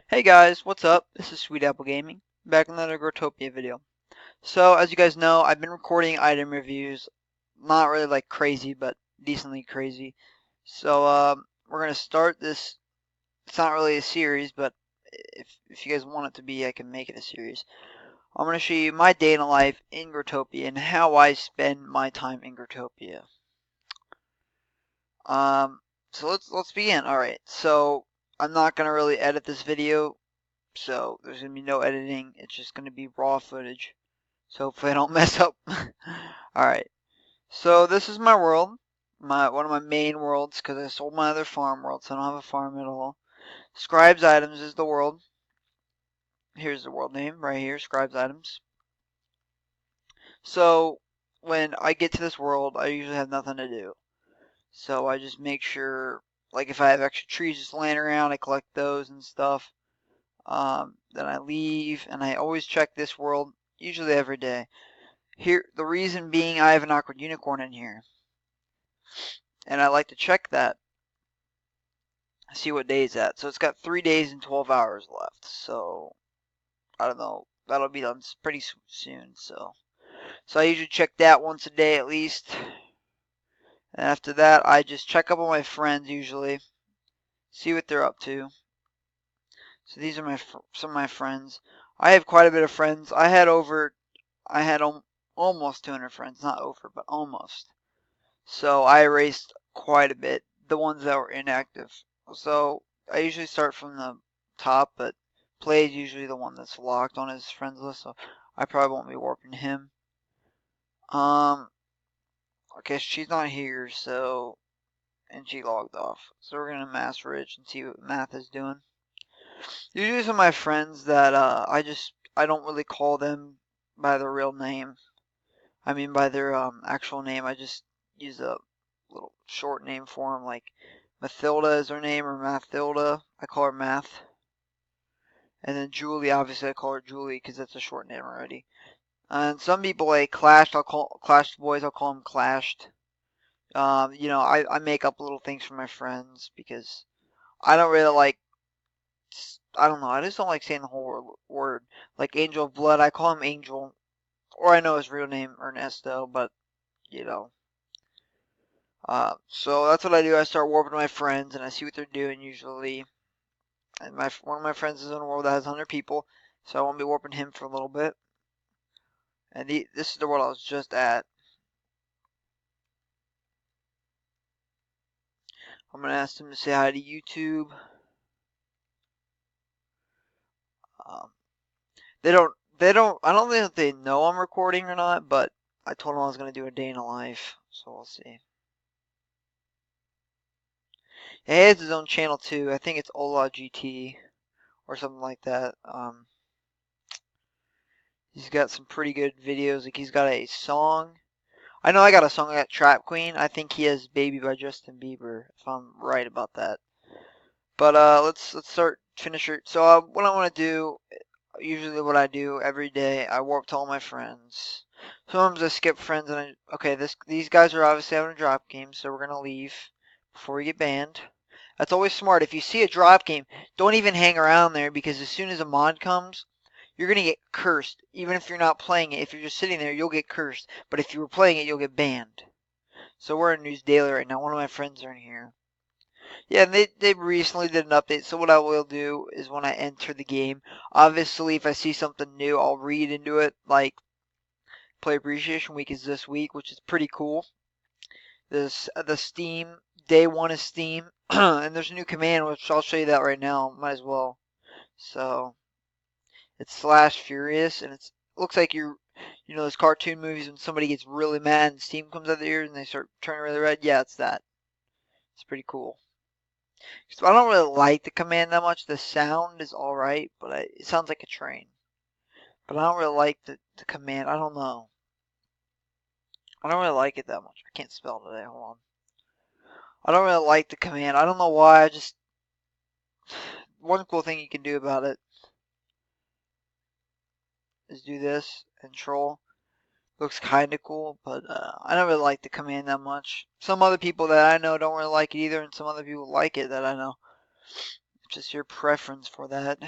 Hey guys, what's up? This is Sweet Apple Gaming, back in another Growtopia video. So, as you guys know, I've been recording item reviews, not really like crazy, but decently crazy. So, we're gonna start this. It's not really a series, but if you guys want it to be, I can make it a series. I'm gonna show you my day in the life in Growtopia and how I spend my time in Growtopia. Um, so let's begin. All right. So I'm not gonna really edit this video. So there's going to be no editing. It's just going to be raw footage. So hopefully I don't mess up. Alright. So this is my world. One of my main worlds because I sold my other farm world. So I don't have a farm at all. Scribes Items is the world. Here's the world name right here. Scribes Items. So when I get to this world, I usually have nothing to do. So I just make sure, like if I have extra trees just laying around, I collect those and stuff. Then I leave, and I always check this world, usually every day. Here, the reason being, I have an awkward unicorn in here, and I like to check that, see what day it's at. So it's got 3 days and 12 hours left. So I don't know, that'll be done pretty soon. So I usually check that once a day at least. And after that, I just check up on my friends usually, see what they're up to. So these are some of my friends. I have quite a bit of friends. I had almost 200 friends, not over, but almost. So I erased quite a bit, the ones that were inactive. So I usually start from the top, but Play is usually the one that's locked on his friends list, so I probably won't be warping him. Okay, she's not here, so, and she logged off. So we're gonna Mass Ridge and see what Math is doing. Usually some of my friends that I don't really call them by their real name. I mean by their actual name. I just use a little short name for them, like Mathilda is her name, or Mathilda. I call her Math. And then Julie, obviously I call her Julie because that's a short name already. And some people like Clashed, I'll call Clashed Boys, I'll call them Clashed. I make up little things for my friends because I don't really like, I don't know, I just don't like saying the whole word. Like Angel of Blood, I call him Angel. Or I know his real name, Ernesto, but, you know. So that's what I do. I start warping to my friends and I see what they're doing usually. And one of my friends is in a world that has 100 people, so I won't be warping him for a little bit. And this is the world I was just at. I'm gonna ask him to say hi to YouTube. Um, they don't. I don't think they know I'm recording or not, but I told them I was gonna do a day in a life, so we'll see. He has his own channel too. I think it's Ola GT or something like that. He's got some pretty good videos. Like he's got a song. I know I got a song. I got Trap Queen. I think he has Baby by Justin Bieber, if I'm right about that. But let's finish it. So what I want to do, usually what I do every day, I warp to all my friends. Sometimes I skip friends and okay, these guys are obviously having a drop game, so we're gonna leave before we get banned. That's always smart. If you see a drop game, don't even hang around there because as soon as a mod comes, you're gonna get cursed. Even if you're not playing it, if you're just sitting there, you'll get cursed. But if you were playing it, you'll get banned. So we're in News Daily right now. One of my friends are in here. Yeah, they recently did an update. So what I will do is when I enter the game, obviously if I see something new, I'll read into it. Like Play Appreciation Week is this week, which is pretty cool. The Steam day one is Steam, and there's a new command which I'll show you that right now. Might as well. So it's slash furious, and it looks like those cartoon movies when somebody gets really mad and steam comes out of their ears and they start turning really red. Yeah, it's that. It's pretty cool. So I don't really like the command that much. The sound is alright, but it sounds like a train. But I don't really like the command. I don't know. I don't really like it that much. I can't spell today. Hold on. I don't really like the command. I don't know why. One cool thing you can do about it is do this and troll. Looks kind of cool, but I don't really like the command that much. Some other people that I know don't really like it either, and some other people like it that I know. Just your preference for that.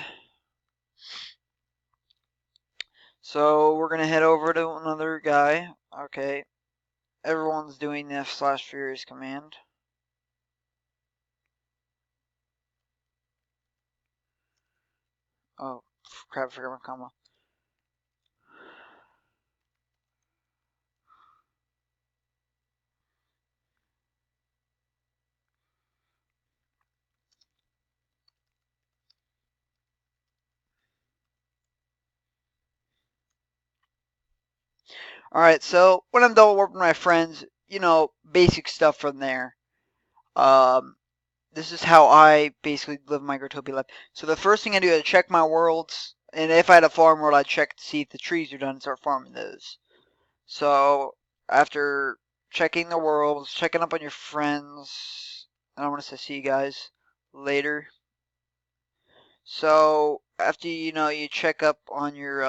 So we're gonna head over to another guy. Okay. Everyone's doing the F/Furious command. Oh, crap, I forgot my comma. Alright, so when I'm done working with my friends, you know, basic stuff from there. This is how I basically live my Growtopia life. So the first thing I do is check my worlds, and if I had a farm world, I'd check to see if the trees are done and start farming those. So after checking the worlds, checking up on your friends, and I want to say see you guys later. So after you check up on your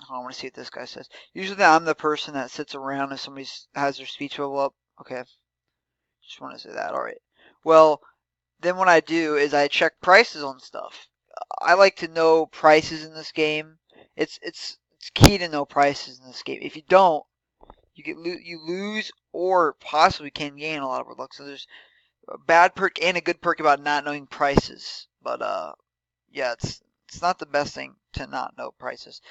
I want to see what this guy says. Usually I'm the person that sits around if somebody has their speech bubble up. Okay, just want to say that. All right. Well, then what I do is I check prices on stuff. I like to know prices in this game. It's key to know prices in this game. If you don't, you lose or possibly can gain a lot of Robux. So there's a bad perk and a good perk about not knowing prices. But yeah, it's not the best thing to not know prices.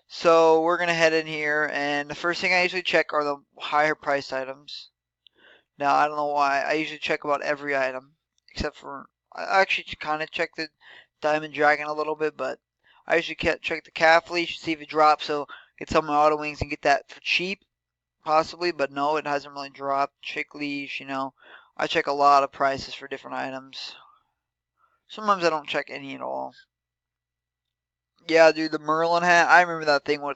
So we're gonna head in here, and the first thing I usually check are the higher priced items. Now I don't know why. I usually check about every item, except for I actually kind of check the Diamond Dragon a little bit, but I usually check the calf leash, see if it drops, so get some of my auto wings and get that for cheap, possibly. But no, it hasn't really dropped. Chick leash, I check a lot of prices for different items. Sometimes I don't check any at all. Yeah, dude, the Merlin hat. I remember that thing when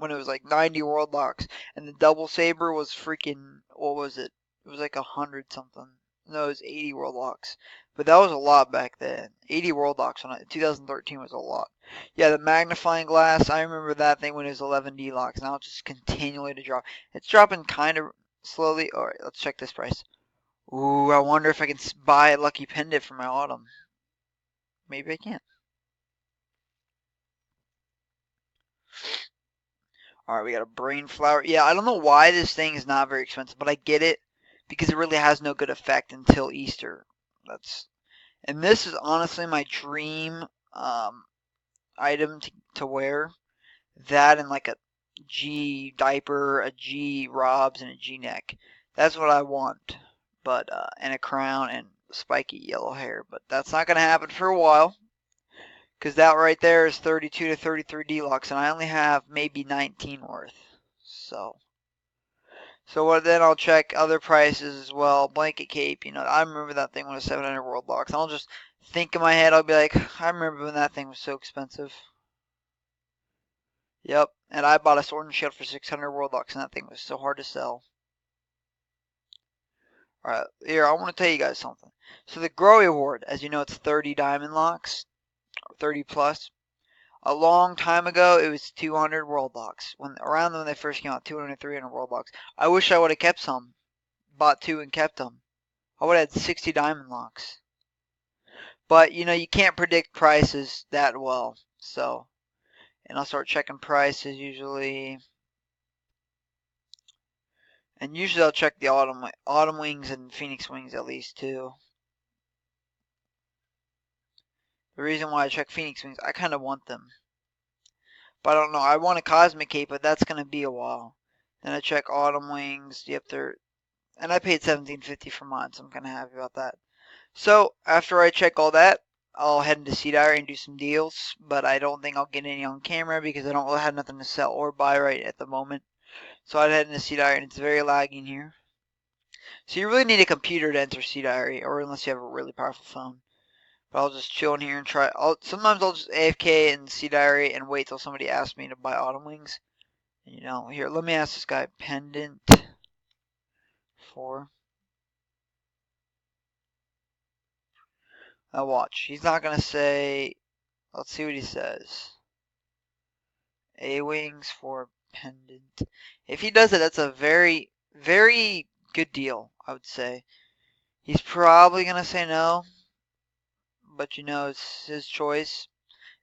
it was like 90 world locks, and the double saber was freaking. What was it? It was like 100 something. No, it was 80 world locks. But that was a lot back then. 80 world locks when 2013 was a lot. Yeah, the magnifying glass. I remember that thing when it was 11D locks. Now it's just continually to drop. It's dropping kind of slowly. All right, let's check this price. Ooh, I wonder if I can buy a lucky pendant for my autumn. Maybe I can. Alright, we got a brain flower. Yeah, I don't know why this thing is not very expensive, but I get it because it really has no good effect until Easter. And this is honestly my dream item to wear. That and like a G diaper, a G robs, and a G neck. That's what I want. But and a crown and spiky yellow hair. But that's not gonna happen for a while. Because that right there is 32 to 33 deluxe, and I only have maybe 19 worth. So then I'll check other prices as well. Blanket cape, I remember that thing when it was 700 world locks. I'll just think in my head, I'll be like, I remember when that thing was so expensive. Yep, and I bought a sword and shield for 600 world locks, and that thing was so hard to sell. Alright, here, I want to tell you guys something. So the Grow Award, as you know, it's 30 diamond locks, or 30 plus. A long time ago, it was 200 world locks. Around when they first came out, 200, 300 world locks. I wish I would have kept some. Bought two and kept them. I would have had 60 diamond locks. But, you can't predict prices that well. So, and I'll start checking prices usually. And usually I'll check the autumn wings and phoenix wings at least too. The reason why I check phoenix wings, I kind of want them. But I don't know. I want a cosmic cape, but that's going to be a while. Then I check autumn wings. Yep, and I paid $17.50 for mine, so I'm kind of happy about that. So after I check all that, I'll head into Sea Diary and do some deals, but I don't think I'll get any on camera because I don't really have nothing to sell or buy right at the moment. So I'd head into Sea Diary, and it's very lagging here. So you really need a computer to enter Sea Diary, or unless you have a really powerful phone. But I'll just chill in here and try. Sometimes I'll just AFK in Sea Diary and wait till somebody asks me to buy autumn wings. Here, let me ask this guy. Pendant 4. Now watch. He's not going to say. Let's see what he says. A-wings for pendant. If he does it, that's a very, very good deal, I would say. He's probably going to say no. but you know, it's his choice.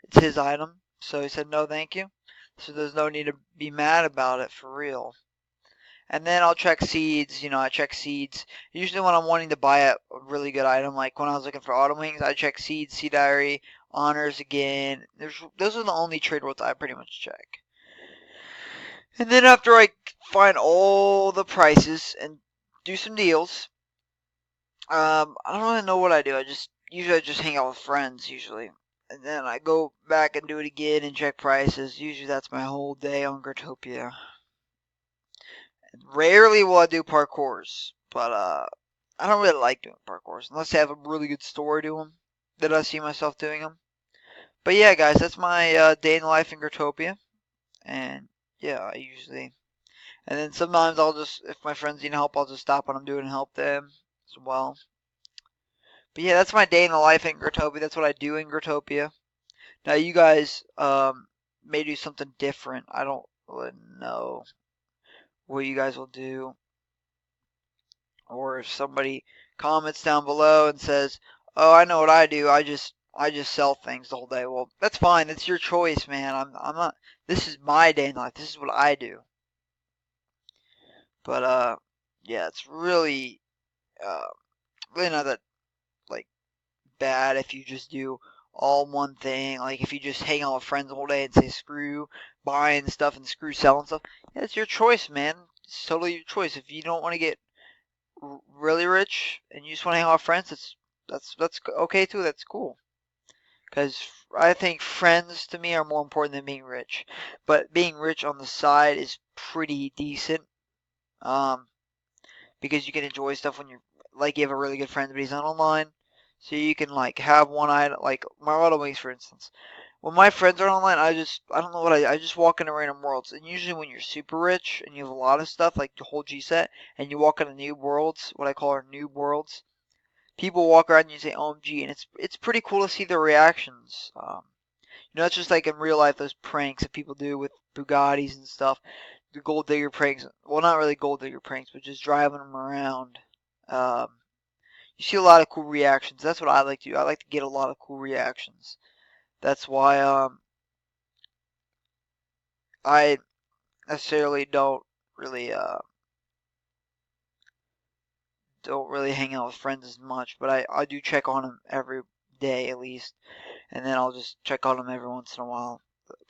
It's his item. So he said, no, thank you. So there's no need to be mad about it for real. And then I'll check seeds. You know, I check seeds. Usually when I'm wanting to buy a really good item, like when I was looking for autumn wings, I check seeds, sea diary, honors again. Those are the only trade routes I pretty much check. And then after I find all the prices and do some deals, I don't really know what I do. I just hang out with friends usually. And then I go back and do it again and check prices. Usually that's my whole day on Growtopia. Rarely will I do parkours, but I don't really like doing parkours unless they have a really good story to them that I see myself doing them. But yeah, guys, that's my day in the life in Growtopia, and yeah, I usually. And then sometimes I'll just, if my friends need help, I'll just stop what I'm doing and help them as well. But yeah, that's my day in the life in Growtopia. That's what I do in Growtopia. Now you guys may do something different. I don't really know what you guys will do. Or if somebody comments down below and says, "Oh, I know what I do. I just sell things the whole day." Well, that's fine. That's your choice, man. I'm not. This is my day in life. This is what I do. But yeah, it's uh really not that like bad if you just do all one thing. Like if you just hang out with friends all day and say screw buying stuff and screw selling stuff. Yeah, it's your choice, man. It's totally your choice. If you don't want to get really rich and you just want to hang out with friends, that's okay too. That's cool. Because I think friends to me are more important than being rich. But being rich on the side is pretty decent. Um, because you can enjoy stuff when you're like you have a really good friend, but he's not online. So you can like have one item, like my auto wings, for instance. When my friends are online, I don't know what I just walk into random worlds. And usually when you're super rich and you have a lot of stuff like the whole G set, and you walk into new worlds, what I call our new worlds, people walk around and you say OMG, and it's pretty cool to see their reactions. You know, it's just like in real life those pranks that people do with Bugattis and stuff, the gold digger pranks. Well, not really gold digger pranks, but just driving them around. Um, you see a lot of cool reactions. That's what I like to do. I like to get a lot of cool reactions. That's why I necessarily really don't really hang out with friends as much, but I do check on them every day at least, and then I'll just check on them every once in a while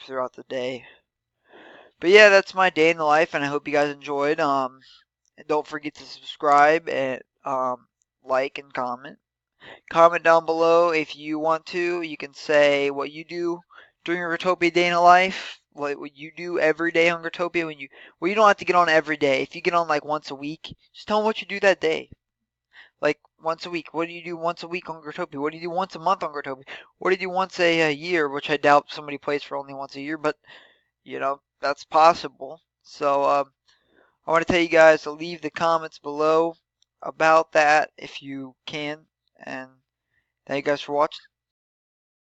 throughout the day. But yeah, that's my day in the life, and I hope you guys enjoyed. And don't forget to subscribe and like and comment. Comment down below if you want to. You can say what you do during your Growtopia day in a life. What you do every day on Growtopia when you well you don't have to get on every day. If you get on like once a week, just tell them what you do that day. Like once a week. What do you do once a week on Growtopia? What do you do once a month on Growtopia? What do you do once a year? Which I doubt somebody plays for only once a year, but you know that's possible. So I want to tell you guys to leave the comments below about that if you can. And thank you guys for watching.